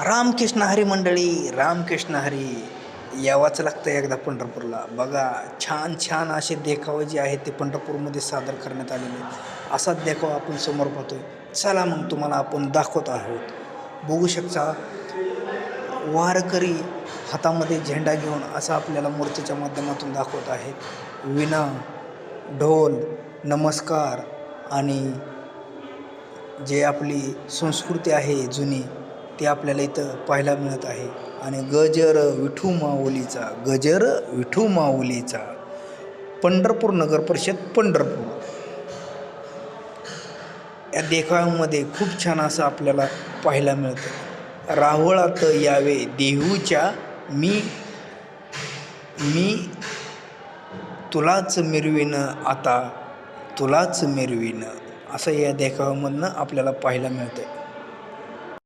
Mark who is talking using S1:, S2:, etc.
S1: रामकृष्ण हरी मंडळी, रामकृष्ण हरी. यावंच लागतं एकदा पंढरपूरला. बघा छान छान असे देखावे जे आहेत ते पंढरपूरमध्ये सादर करण्यात आलेले आहेत. असाच देखावा आपण समोर पाहतोय. चला मग तुम्हाला आपण दाखवत आहोत. बघू शकता वारकरी हातामध्ये झेंडा घेऊन असं आपल्याला मूर्तीच्या माध्यमातून दाखवत आहेत. विणा, ढोल, नमस्कार आणि जे आपली संस्कृती आहे जुनी ते आपल्याला इथं पाहायला मिळत आहे. आणि गजर विठू माऊलीचा, गजर विठू माऊलीचा, पंढरपूर नगर परिषद पंढरपूर. या देखाव्यामध्ये खूप छान असं आपल्याला पाहायला मिळतं. राहुळात यावे देहूच्या मी तुलाच मिरवीन, आता तुलाच मिरवीन, असं या देखाव्यामधनं आपल्याला पाहायला मिळतं.